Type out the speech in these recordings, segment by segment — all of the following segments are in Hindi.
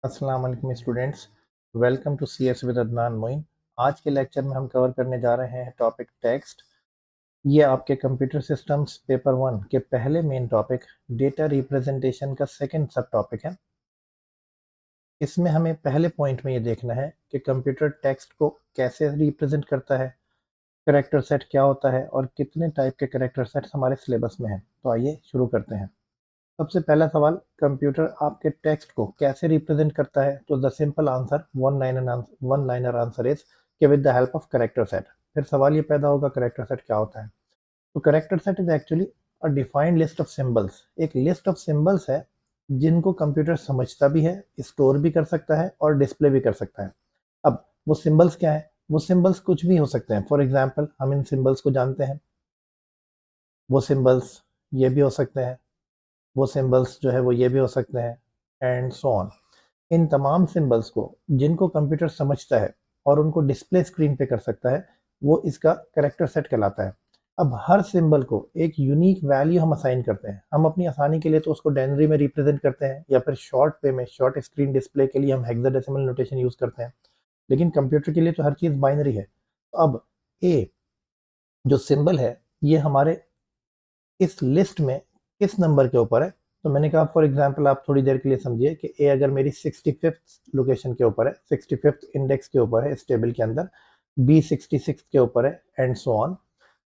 अस्सलाम वालेकुम students. Welcome to C S with Adnan Moin. आज के लेक्चर में हम कवर करने जा रहे हैं टॉपिक टेक्स्ट। ये आपके कंप्यूटर सिस्टम्स पेपर 1 के पहले मेन टॉपिक डेटा रिप्रेजेंटेशन का सेकंड सब टॉपिक है। इसमें हमें पहले पॉइंट में ये देखना है कि कंप्यूटर टेक्स्ट को कैसे रिप्रेजेंट करता है, करेक्टर सेट क्या होता है और कितने टाइप के करेक्टर सेट्स हमारे सिलेबस में हैं। तो आइए शुरू करते हैं। सबसे पहला सवाल, कंप्यूटर आपके टेक्स्ट को कैसे रिप्रेजेंट करता है? तो the simple answer one liner answer is कि with the help of character set. फिर सवाल ये पैदा होगा करेक्टर सेट क्या होता है? तो character set is actually a defined list of symbols. एक लिस्ट ऑफ सिंबल्स है जिनको कंप्यूटर समझता भी है, स्टोर भी कर सकता है और डिस्प्ले भी कर सकता है। अब वो सिंबल्स क्या है? वो सिंबल्स कुछ भी हो सकते हैं। फॉर एग्जाम्पल हम इन सिंबल्स को जानते हैं, वो सिंबल्स ये भी हो सकते हैं, वो सिंबल्स जो है वो ये भी हो सकते हैं, एंड सो ऑन। इन तमाम सिंबल्स को जिनको कंप्यूटर समझता है और उनको डिस्प्ले स्क्रीन पे कर सकता है, वो इसका करेक्टर सेट कहलाता है। अब हर सिंबल को एक यूनिक वैल्यू हम असाइन करते हैं। हम अपनी आसानी के लिए तो उसको डेनरी में रिप्रेजेंट करते हैं या फिर शॉर्ट पे में शॉर्ट स्क्रीन डिस्प्ले के लिए हम हेक्साडेसिमल नोटेशन यूज करते हैं, लेकिन कंप्यूटर के लिए तो हर चीज़ बाइनरी है। अब ए जो सिंबल है ये हमारे इस लिस्ट में किस नंबर के ऊपर है? तो मैंने कहा फॉर एग्जांपल आप थोड़ी देर के लिए समझिए कि ए अगर मेरी 65th लोकेशन के ऊपर है, 65th इंडेक्स के ऊपर है इस टेबल के अंदर, बी 66 के ऊपर है, एंड सो ऑन।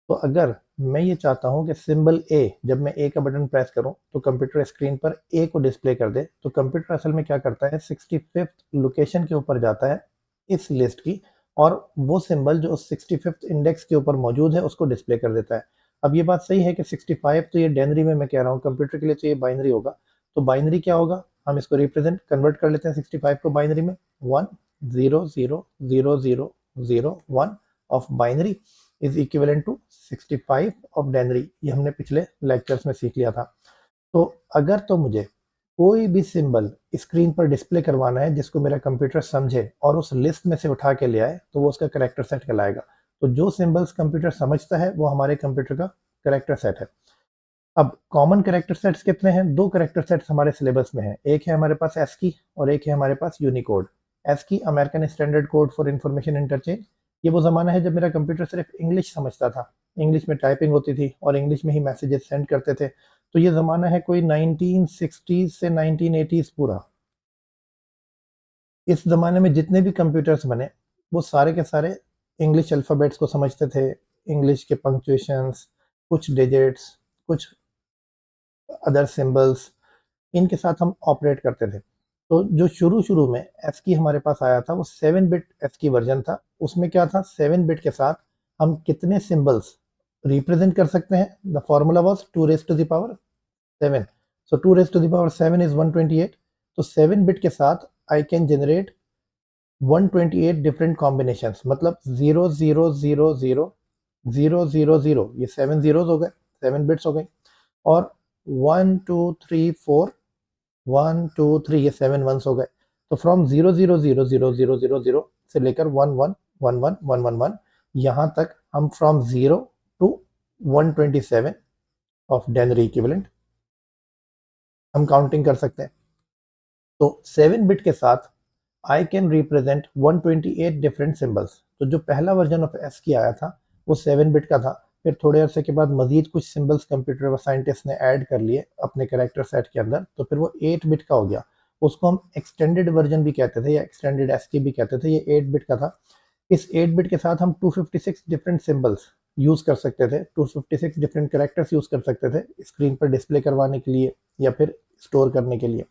तो अगर मैं ये चाहता हूँ कि सिंबल ए, जब मैं ए का बटन प्रेस करूँ तो कंप्यूटर स्क्रीन पर ए को डिस्प्ले कर दे, तो कंप्यूटर असल में क्या करता है, 65th लोकेशन के ऊपर जाता है इस लिस्ट की, और वो सिंबल जो उस 65th इंडेक्स के ऊपर मौजूद है उसको डिस्प्ले कर देता है। अब ये बात सही है कि 65 तो ये डेनरी में मैं कह रहा हूँ, कंप्यूटर के लिए तो ये बाइनरी होगा। तो बाइनरी क्या होगा, हम इसको रिप्रेजेंट कन्वर्ट कर लेते हैं 65 को बाइनरी में। 1 0 0 0 0 0 1 of binary is equivalent to 65 of denary. ये हमने पिछले लेक्चर्स में सीख लिया था। तो अगर तो मुझे कोई भी सिंबल स्क्रीन पर डिस्प्ले करवाना है जिसको मेरा कंप्यूटर समझे और उस लिस्ट में से उठा के ले आए, तो वो उसका करेक्टर सेट कहलाएगा। तो जो सिंबल्स कंप्यूटर समझता है वो हमारे कंप्यूटर का करेक्टर सेट है। अब कॉमन करेक्टर सेट्स कितने हैं? दो करेक्टर सेट्स हमारे सिलेबस में है। एक है हमारे पास एस्की और एक है हमारे पास Unicode. ASCII American standard code for information interchange. ये वो ज़माना है जब मेरा कंप्यूटर सिर्फ इंग्लिश समझता था, इंग्लिश में टाइपिंग होती थी और इंग्लिश में ही मैसेजेस सेंड करते थे। तो ये ज़माना है कोई 1960 से 1980 पूरा। इस ज़माने में जितने भी कंप्यूटर्स बने वो सारे के सारे इंग्लिश अल्फ़ाबेट्स को समझते थे, इंग्लिश के पंक्चुएशंस, कुछ डिजिट्स, कुछ अदर सिंबल्स, इनके साथ हम ऑपरेट करते थे। तो जो शुरू शुरू में एस्की हमारे पास आया था वो 7 बिट एस्की वर्जन था। उसमें क्या था, 7 बिट के साथ हम कितने सिंबल्स रिप्रेजेंट कर सकते हैं? The formula was 2 raised to the power 7। So 2 raised to the power 7 is 128। तो 7 बिट के साथ I can generate 128 different combinations, मतलब 0 0 0 0 0 0 0, ये 7 zeros हो गए, 7 बिट्स हो गई। और 1 2 3 4 1 2 3, ये 7 ones हो गए। तो फ्रॉम 0 0 0 0 0 0 0 से लेकर 1 1 1 1 1 1 1 यहाँ तक हम फ्रॉम 0 to 127 ऑफ डेनरी इक्विवेलेंट हम काउंटिंग कर सकते हैं। तो 7 बिट के साथ I can represent 128 different symbols. तो जो पहला वर्जन ऑफ एस की आया था वो 7 बिट का था। फिर थोड़े अरसे के बाद मजीद कुछ सिंबल्स कंप्यूटर साइंटिस्ट ने ऐड कर लिए अपने करेक्टर सेट के अंदर, तो फिर वो 8 बिट का हो गया। उसको हम एक्सटेंडेड वर्जन भी कहते थे या एक्सटेंडेड एस की भी कहते थे। ये 8 बिट का था। इस 8 बिट के साथ हम 256 डिफरेंट सिंबल्स यूज कर सकते थे, 256 डिफरेंट करेक्टर्स यूज कर सकते थे स्क्रीन पर डिस्प्ले करवाने के लिए या फिर स्टोर करने के लिए।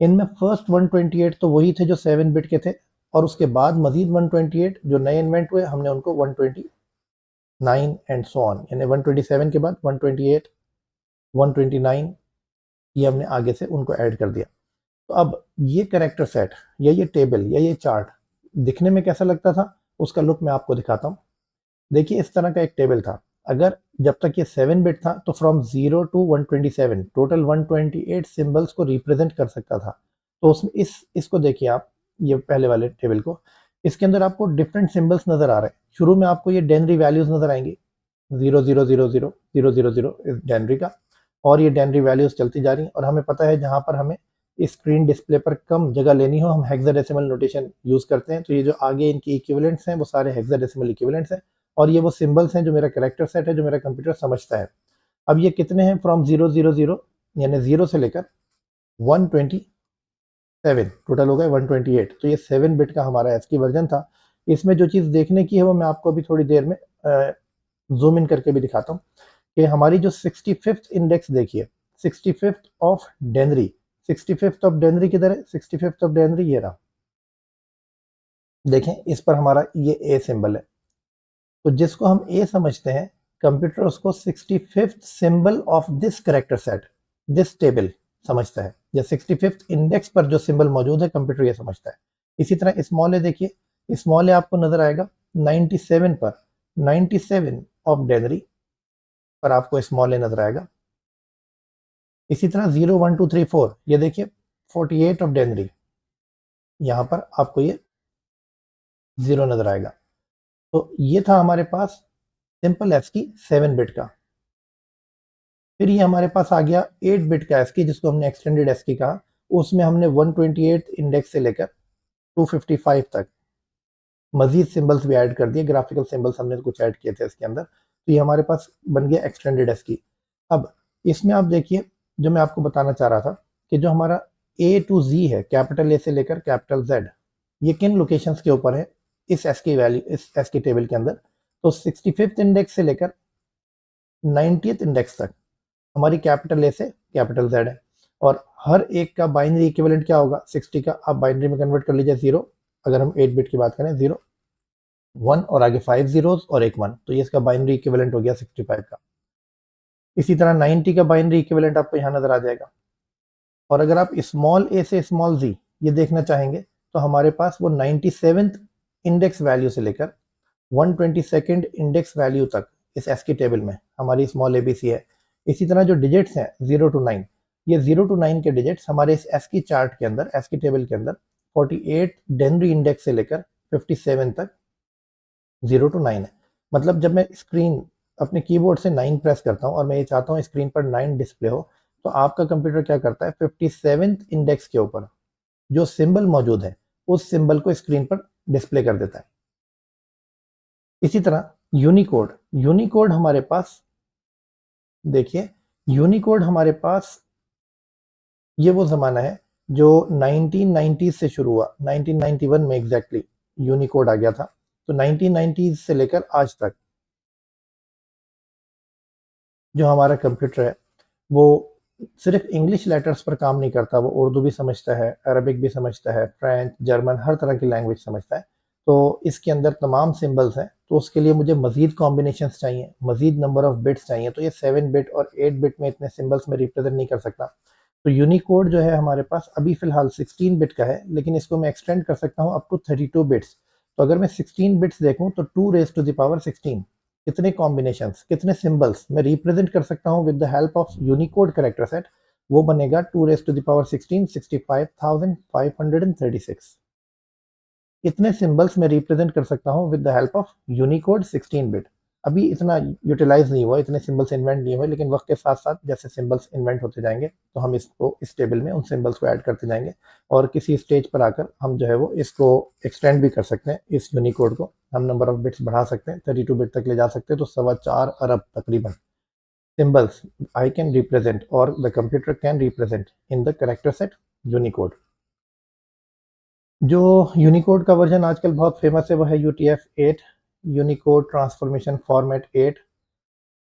इनमें फर्स्ट 128 तो वही थे जो 7 बिट के थे, और उसके बाद मजीद 128 जो नए इन्वेंट हुए हमने उनको 129 एंड सो ऑन, यानी 127 के बाद 128 129, ये हमने आगे से उनको ऐड कर दिया। तो अब ये करेक्टर सेट या ये टेबल या ये चार्ट दिखने में कैसा लगता था, उसका लुक मैं आपको दिखाता हूँ। देखिए इस तरह का एक टेबल था। अगर जब तक ये 7 बिट था तो फ्रॉम 0 to 127 टोटल 128 सिंबल्स को रिप्रेजेंट कर सकता था। तो उसमें इसको देखिए आप, ये पहले वाले टेबल को, इसके अंदर आपको डिफरेंट सिंबल्स नजर आ रहे हैं। शुरू में आपको ये डेनरी वैल्यूज नजर आएंगी, 0 0 0 0 0 0 0 इस डेनरी का, और ये डेनरी वैल्यूज चलती जा रही हैं। और हमें पता है जहां पर हमें स्क्रीन डिस्प्ले पर कम जगह लेनी हो, हम हेक्साडेसिमल नोटेशन यूज़ करते हैं। तो ये जो आगे इनकी इक्विवेलेंट्स हैं वो सारे हेक्साडेसिमल इक्विवेलेंट्स हैं, और ये वो सिंबल्स हैं जो मेरा कैरेक्टर सेट है, जो मेरा कंप्यूटर समझता है। अब ये कितने हैं, फ्रॉम 000 यानी 0 से लेकर 127, टोटल हो गए 128। तो ये 7 बिट का हमारा एस्की वर्जन था। इसमें जो चीज़ देखने की है वो मैं आपको अभी थोड़ी देर में जूम इन करके भी दिखाता हूँ कि हमारी जो 65th इंडेक्स देखिए, 65th ऑफ डेनरी, 65th ऑफ डेनरी किधर है, 65th ऑफ डेनरी ये रहा। देखें इस पर हमारा ये ए सिंबल है, तो जिसको हम ए समझते हैं, कंप्यूटर उसको 65th symbol of this character set, this table समझता है, या 65th इंडेक्स पर जो सिंबल मौजूद है कंप्यूटर ये समझता है। इसी तरह स्मॉल ए देखिए, स्मॉल ए आपको नजर आएगा 97 पर, 97 ऑफ डेनरी पर आपको स्मॉल ए नजर आएगा। इसी तरह 0 1 2 3 4 ये देखिए 48 ऑफ डेनरी, यहाँ पर आपको ये 0 नजर आएगा। तो ये था हमारे पास सिंपल एस्की 7 बिट का। फिर ये हमारे पास आ गया 8 बिट का एस्की, जिसको हमने एक्सटेंडेड एस्की कहा। उसमें हमने 128 इंडेक्स से लेकर 255 तक मजीद सिंबल्स भी ऐड कर दिए, ग्राफिकल सिंबल्स हमने कुछ ऐड किए थे इसके अंदर। तो ये हमारे पास बन गया एक्सटेंडेड एस्की। अब इसमें आप देखिए, जो मैं आपको बताना चाह रहा था कि जो हमारा ए टू जी है, कैपिटल ए से लेकर कैपिटल जेड, ये किन लोकेशंस के ऊपर है इस एस्की वैल्यू, इस एस्की टेबल के अंदर। तो 65th इंडेक्स से लेकर 90th इंडेक्स तक हमारी कैपिटल ए से कैपिटल जेड है, और हर एक का बाइनरी इक्विवेलेंट क्या होगा, 60 का आप बाइनरी में कन्वर्ट कर लीजिए 0। अगर हम 8 बिट की बात करें, 0 1 और आगे 5 जीरोस और एक 1, तो ये इसका बाइनरी इक्विवेलेंट हो गया 65 का। इसी तरह 90 का बाइनरी इक्विवेलेंट आपको यहाँ नजर आ जाएगा। और अगर आप स्मॉल ए से स्मॉल जी ये देखना चाहेंगे, तो हमारे पास वो 97th इंडेक्स वैल्यू से लेकर 122nd इंडेक्स वैल्यू तक इस एस्की टेबल में हमारी स्मॉल एबीसी है। इसी तरह जो डिजिट्स हैं 0 to 9, ये 0 to 9 के डिजिट्स हमारे इस एस्की चार्ट के अंदर, एस्की टेबल के अंदर 48 डेनरी इंडेक्स से लेकर 57 तक 0 to 9 है। मतलब जब मैं स्क्रीन अपने कीबोर्ड से 9 प्रेस करता हूँ और मैं ये चाहता हूँ स्क्रीन पर 9 डिस्प्ले हो, तो आपका कंप्यूटर क्या करता है, 57th इंडेक्स के ऊपर जो सिंबल मौजूद है उस सिंबल को स्क्रीन पर डिस्प्ले कर देता है। इसी तरह यूनिकोड, यूनिकोड हमारे पास देखिए, यूनिकोड हमारे पास ये वो ज़माना है जो 1990 से शुरू हुआ, 1991 में एग्जैक्टली यूनिकोड आ गया था। तो 1990 से लेकर आज तक जो हमारा कंप्यूटर है वो सिर्फ इंग्लिश लेटर्स पर काम नहीं करता, वो उर्दू भी समझता है, अरबिक भी समझता है, फ्रेंच, जर्मन, हर तरह की लैंग्वेज समझता है। तो इसके अंदर तमाम सिंबल्स हैं, तो उसके लिए मुझे मज़ीद कॉम्बिनेशंस चाहिए, मज़ीद नंबर ऑफ बिट्स चाहिए। तो ये 7 बिट और 8 बिट में इतने सिंबल्स में रिप्रेजेंट नहीं कर सकता। तो यूनिकोड जो है हमारे पास अभी फ़िलहाल 16 बिट का है, लेकिन इसको मैं एक्सटेंड कर सकता हूँ अप टू 32 बिट्स। तो अगर मैं 16 बिट्स देखूँ तो 2⁻16 कितने कॉम्बिनेशंस, कितने सिंबल्स मैं रिप्रेजेंट कर सकता हूँ with the help of Unicode character set, वो बनेगा 2⁻16 65,536। इतने सिंबल्स मैं रिप्रेजेंट कर सकता हूँ with the help of Unicode 16 bit. अभी इतना यूटिलाइज नहीं हुआ, इतने सिंबल्स इन्वेंट नहीं हुए, लेकिन वक्त के साथ साथ जैसे सिंबल्स इन्वेंट होते जाएंगे तो हम इसको इस टेबल में उन सिंबल्स को ऐड करते जाएंगे, और किसी स्टेज पर आकर हम जो है वो इसको एक्सटेंड भी कर सकते हैं। इस यूनिकोड को हम नंबर ऑफ बिट्स बढ़ा सकते हैं, 32 बिट तक ले जा सकते हैं। तो 4.25 अरब तकरीबन सिंबल्स आई कैन रिप्रेजेंट और the computer can represent in the character set Unicode. जो यूनिकोड का वर्जन आजकल बहुत फेमस है वो है UTF-8, यूनिकोड ट्रांसफॉर्मेशन फॉर्मेट 8।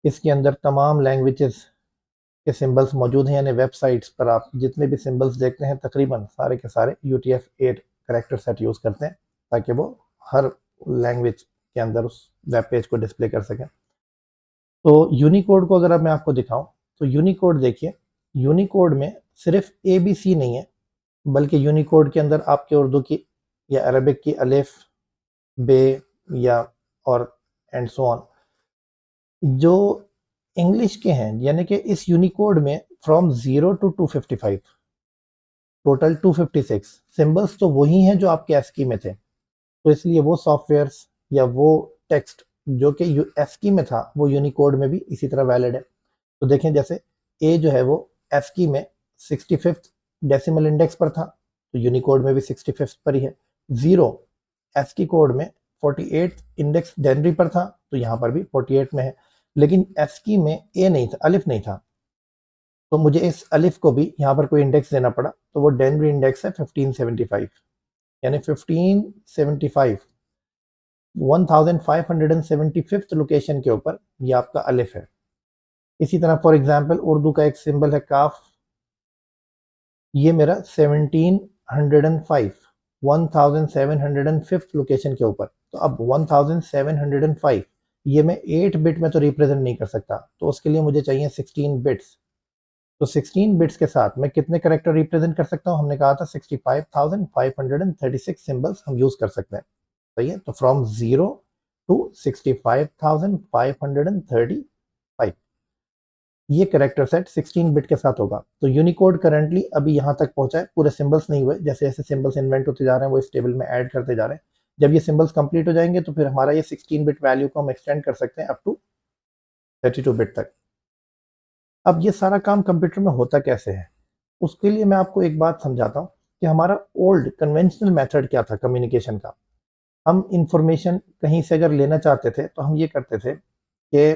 इसके अंदर तमाम लैंग्वेजेस के सिंबल्स मौजूद हैं, यानी वेबसाइट्स पर आप जितने भी सिंबल्स देखते हैं तकरीबन सारे के सारे UTF-8 करेक्टर सेट यूज़ करते हैं, ताकि वो हर लैंग्वेज के अंदर उस वेब पेज को डिस्प्ले कर सकें। तो यूनिकोड को अगर अब मैं आपको दिखाऊं, तो यूनिकोड देखिए, यूनिकोड में सिर्फ ABC नहीं है, बल्कि यूनिकोड के अंदर आपके उर्दू की या अरबिक की अलिफ, बे, या और एंड सो ऑन जो इंग्लिश के हैं, यानी कि इस यूनिकोड में फ्रॉम 0 to 255 टोटल 256 सिंबल्स तो वही हैं जो आपके एस्की में थे। तो इसलिए वो सॉफ्टवेयर्स या वो टेक्स्ट जो कि एस्की में था वो यूनिकोड में भी इसी तरह वैलिड है। तो देखें जैसे ए जो है वो एस्की में 65th डेसिमल इंडेक्स पर था तो यूनिकोड में भी 65th पर ही है। 0 एस्की कोड में 48 इंडेक्स डेनरी पर था तो यहाँ पर भी 48 में है, लेकिन एस्की में ए नहीं था, अलिफ नहीं था, तो मुझे इस अलिफ को भी यहाँ पर कोई इंडेक्स देना पड़ा, तो वो डेनरी इंडेक्स है 1575, यानी 1575 1575th लोकेशन के ऊपर ये आपका अलिफ है। इसी तरह फॉर एग्जांपल उर्दू का एक सिंबल है काफ, ये मेरा 1705 1705th लोकेशन के ऊपर, तो अब 1705 ये मैं 8 बिट में तो रिप्रेजेंट नहीं कर सकता, तो उसके लिए मुझे चाहिए 16 बिट्स। तो 16 बिट्स के साथ मैं कितने करेक्टर रिप्रेजेंट कर सकता हूँ, हमने कहा था 65,536 सिंबल्स हम यूज कर सकते हैं। सही है, तो फ्रॉम 0 टू 65,535 ये करेक्टर सेट 16 बिट के साथ होगा। तो यूनिकोड करंटली अभी यहाँ तक पहुंचा है, पूरे सिंबल्स नहीं हुए, जैसे जैसे सिंबल्स इन्वेंट होते जा रहे हैं वो इस टेबल में ऐड करते जा रहे हैं। जब ये सिंबल्स कंप्लीट हो जाएंगे तो फिर हमारा ये 16 बिट वैल्यू को हम एक्सटेंड कर सकते हैं अप टू 32 बिट तक। अब ये सारा काम कंप्यूटर में होता कैसे है, उसके लिए मैं आपको एक बात समझाता हूँ कि हमारा ओल्ड कन्वेंशनल मेथड क्या था कम्युनिकेशन का। हम इंफॉर्मेशन कहीं से अगर लेना चाहते थे तो हम ये करते थे कि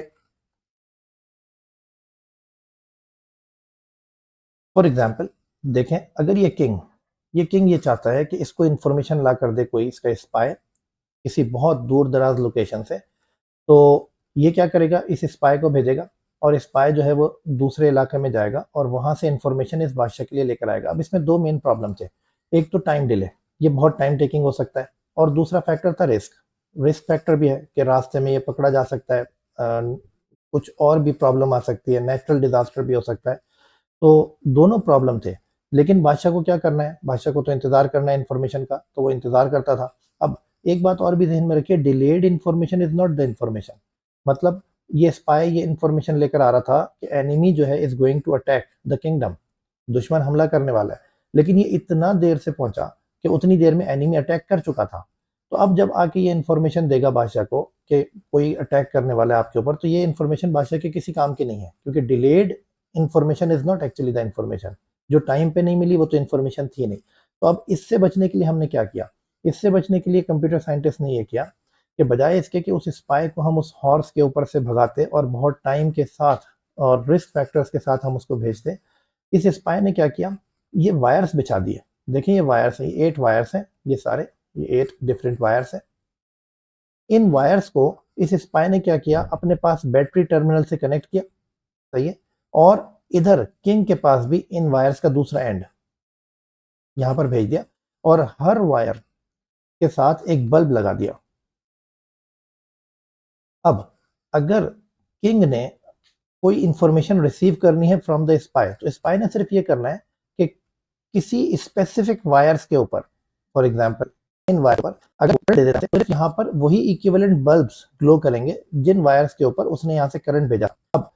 फॉर एग्जाम्पल देखें, अगर ये किंग ये चाहता है कि इसको इंफॉर्मेशन ला कर दे कोई इसका स्पाई किसी बहुत दूर दराज लोकेशन से, तो ये क्या करेगा, इस स्पाई को भेजेगा और स्पाई जो है वो दूसरे इलाके में जाएगा और वहां से इंफॉर्मेशन इस बादशाह के लिए लेकर आएगा। अब इसमें दो मेन प्रॉब्लम थे, एक तो टाइम डिले, ये बहुत टाइम टेकिंग हो सकता है, और दूसरा फैक्टर था रिस्क। रिस्क फैक्टर भी है कि रास्ते में ये पकड़ा जा सकता है, कुछ और भी प्रॉब्लम आ सकती है, नेचुरल डिजास्टर भी हो सकता है। तो दोनों प्रॉब्लम थे, लेकिन बादशाह को क्या करना है, बादशाह को तो इंतजार करना है इन्फॉर्मेशन का, तो वो इंतजार करता था। अब एक बात और भी ध्यान में रखिए, delayed information is not the information. मतलब ये स्पाई ये इन्फॉर्मेशन लेकर आ रहा था कि एनिमी जो है is going to attack the kingdom, दुश्मन हमला करने वाला है, लेकिन ये इतना देर से पहुंचा कि उतनी देर में एनिमी अटैक कर चुका था। तो अब जब आके ये इन्फॉर्मेशन देगा बादशाह को कि कोई अटैक करने वाला है आपके ऊपर, तो ये इन्फॉर्मेशन बादशाह के किसी काम की नहीं है, क्योंकि delayed information is not actually the information. जो टाइम पे नहीं मिली वो तो इन्फॉर्मेशन थी नहीं। तो अब इससे बचने के लिए हमने क्या किया, इससे बचने के लिए कंप्यूटर साइंटिस्ट ने ये किया कि बजाय इसके कि उस स्पाई को हम उस हॉर्स के ऊपर से भगाते और बहुत टाइम के साथ और रिस्क फैक्टर्स के साथ हम उसको भेजते, इस स्पाई ने क्या किया, ये वायर्स बिछा दिए। देखिए ये वायर्स है, ये 8 वायर्स हैं, ये सारे, ये 8 डिफरेंट वायर्स हैं। इन वायर्स को इस स्पाई ने क्या किया, अपने पास बैटरी टर्मिनल से कनेक्ट किया। सही है, और इधर किंग के पास भी इन वायर्स का दूसरा एंड यहां पर भेज दिया, और हर वायर के साथ एक बल्ब लगा दिया। अब अगर किंग ने कोई इंफॉर्मेशन रिसीव करनी है फ्रॉम द स्पाई, तो स्पाई ने सिर्फ ये करना है कि किसी स्पेसिफिक वायर्स के ऊपर, फॉर एग्जांपल इन वायर पर अगर करंट दे देता है तो सिर्फ यहाँ पर वही इक्विवेलेंट बल्ब्स ग्लो करेंगे जिन वायर्स के ऊपर उसने यहाँ से करंट भेजा। अब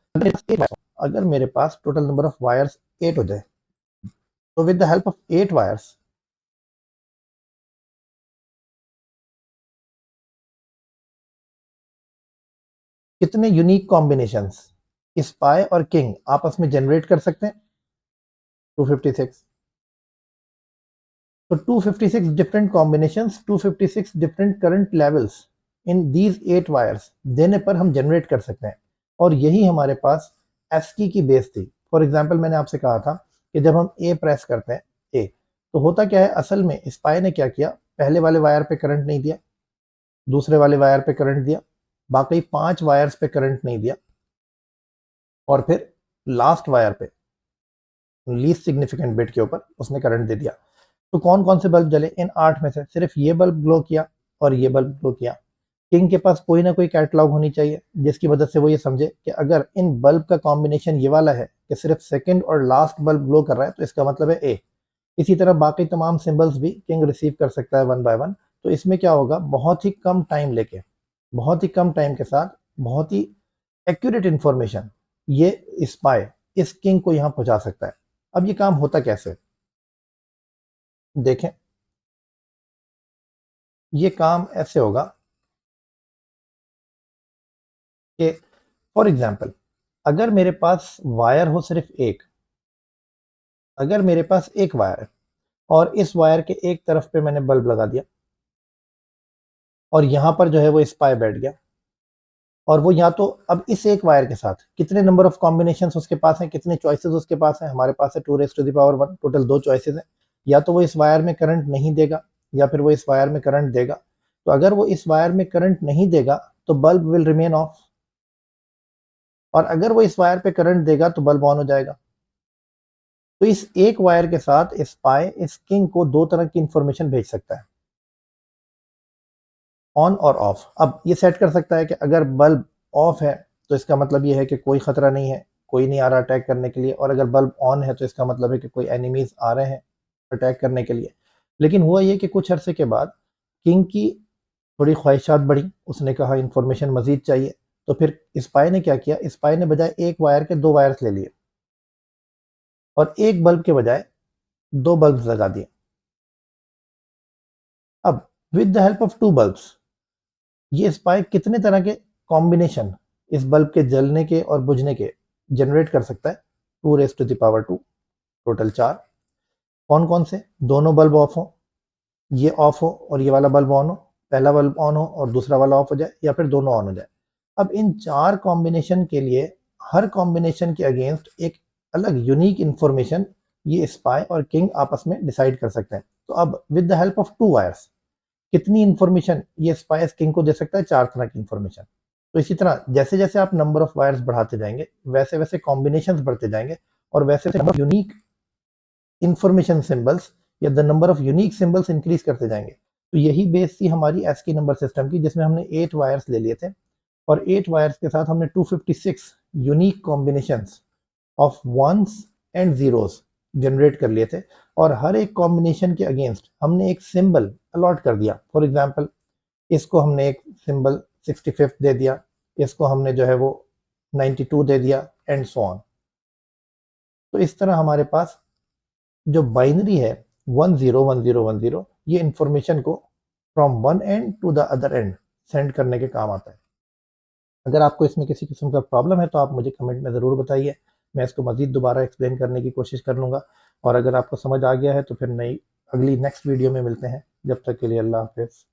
अगर मेरे पास टोटल नंबर ऑफ वायर्स 8 हो जाए, तो with the help of 8 wires कितने यूनिक कॉम्बिनेशंस स्पाई और किंग आपस में जनरेट कर सकते हैं, 256। तो 256 different combinations, 256 different current levels in these 8 wires देने पर हम जनरेट कर सकते हैं। और यही हमारे पास एस्की की बेस थी। फॉर एग्जांपल मैंने आपसे कहा था कि जब हम ए प्रेस करते हैं, ए, तो होता क्या है, असल में स्पाई ने क्या किया, पहले वाले वायर पे करंट नहीं दिया, दूसरे वाले वायर पे करंट दिया, बाकी 5 वायर्स पे करंट नहीं दिया, और फिर लास्ट वायर पे लीस्ट सिग्निफिकेंट बिट के ऊपर उसने करंट दे दिया। तो कौन कौन से बल्ब जले, इन 8 में से सिर्फ ये बल्ब ग्लो किया और ये बल्ब ग्लो किया। किंग के पास कोई ना कोई कैटलॉग होनी चाहिए जिसकी वजह से वो ये समझे कि अगर इन बल्ब का कॉम्बिनेशन ये वाला है कि सिर्फ सेकंड और लास्ट बल्ब ग्लो कर रहा है, तो इसका मतलब है ए। इसी तरह बाकी तमाम सिंबल्स भी किंग रिसीव कर सकता है वन बाय वन। तो इसमें क्या होगा, बहुत ही कम टाइम लेके, बहुत ही कम टाइम के साथ बहुत ही एक्यूरेट इंफॉर्मेशन ये स्पाई इस किंग को यहाँ पहुंचा सकता है। अब ये काम होता कैसे, देखें, ये काम ऐसे होगा कि फॉर एग्जाम्पल अगर मेरे पास वायर हो सिर्फ एक, अगर मेरे पास एक वायर है और इस वायर के एक तरफ पे मैंने बल्ब लगा दिया और यहाँ पर जो है वो स्पाई बैठ गया, और वो या तो अब इस एक वायर के साथ कितने नंबर ऑफ कॉम्बिनेशंस उसके पास हैं, कितने चॉइसेस उसके पास हैं, हमारे पास है 2 raised to the power 1, total 2 choices हैं। या तो वो इस वायर में करंट नहीं देगा या फिर वो इस वायर में करंट देगा। तो अगर वो इस वायर में करंट नहीं देगा तो बल्ब विल रिमेन ऑफ, और अगर वो इस वायर पे करंट देगा तो बल्ब ऑन हो जाएगा। तो इस एक वायर के साथ स्पाई इस किंग को दो तरह की इंफॉर्मेशन भेज सकता है, ऑन और ऑफ। अब ये सेट कर सकता है कि अगर बल्ब ऑफ है तो इसका मतलब ये है कि कोई खतरा नहीं है, कोई नहीं आ रहा अटैक करने के लिए, और अगर बल्ब ऑन है तो इसका मतलब है कि कोई एनिमीज आ रहे हैं अटैक करने के लिए। लेकिन हुआ ये कि कुछ अरसे के बाद किंग की थोड़ी ख्वाहिशात बढ़ी, उसने कहा इंफॉर्मेशन मजीद चाहिए। तो फिर स्पाई ने क्या किया, स्पाई ने बजाय एक वायर के दो वायर्स ले लिए और एक बल्ब के बजाय दो बल्ब लगा दिए। अब with the help of two bulbs ये स्पाई कितने तरह के कॉम्बिनेशन इस बल्ब के जलने के और बुझने के जनरेट कर सकता है। 2 raised to the power 2, total 4। कौन कौन से, दोनों बल्ब ऑफ हो, ये ऑफ हो और ये वाला बल्ब ऑन हो, पहला बल्ब ऑन हो और दूसरा वाला ऑफ हो जाए, या फिर दोनों ऑन हो जाए। अब इन 4 कॉम्बिनेशन के लिए हर कॉम्बिनेशन के अगेंस्ट एक अलग यूनिक इंफॉर्मेशन ये स्पाई और किंग आपस में डिसाइड कर सकते हैं। तो अब with the help of to wires कितनी इंफॉर्मेशन ये स्पाई किंग को दे सकता है, 4 तरह की इंफॉर्मेशन। तो इसी तरह जैसे जैसे आप नंबर ऑफ वायर्स बढ़ाते जाएंगे वैसे वैसे कॉम्बिनेशंस बढ़ते जाएंगे, और वैसे वैसे यूनिक इंफॉर्मेशन सिंबल्स या the number of unique symbols increase करते जाएंगे। तो यही बेस थी हमारी एस्की नंबर सिस्टम की, जिसमें हमने 8 वायर्स ले लिए थे और 8 वायर्स के साथ हमने 256 unique combinations of ones and zeros generate कर लिए थे। और हर एक कॉम्बिनेशन के अगेंस्ट हमने एक सिंबल अलॉट कर दिया। फॉर एग्जांपल इसको हमने एक सिंबल 65 दे दिया, इसको हमने जो है वो 92 दे दिया, एंड सो ऑन। तो इस तरह हमारे पास जो बाइनरी है 101010, ये इंफॉर्मेशन को from one end to the other end send करने के काम आता है। अगर आपको इसमें किसी किस्म का प्रॉब्लम है तो आप मुझे कमेंट में ज़रूर बताइए, मैं इसको मज़ीद दोबारा एक्सप्लेन करने की कोशिश कर लूँगा। और अगर आपको समझ आ गया है तो फिर नई अगली नेक्स्ट वीडियो में मिलते हैं। जब तक के लिए अल्लाह हाफिज़।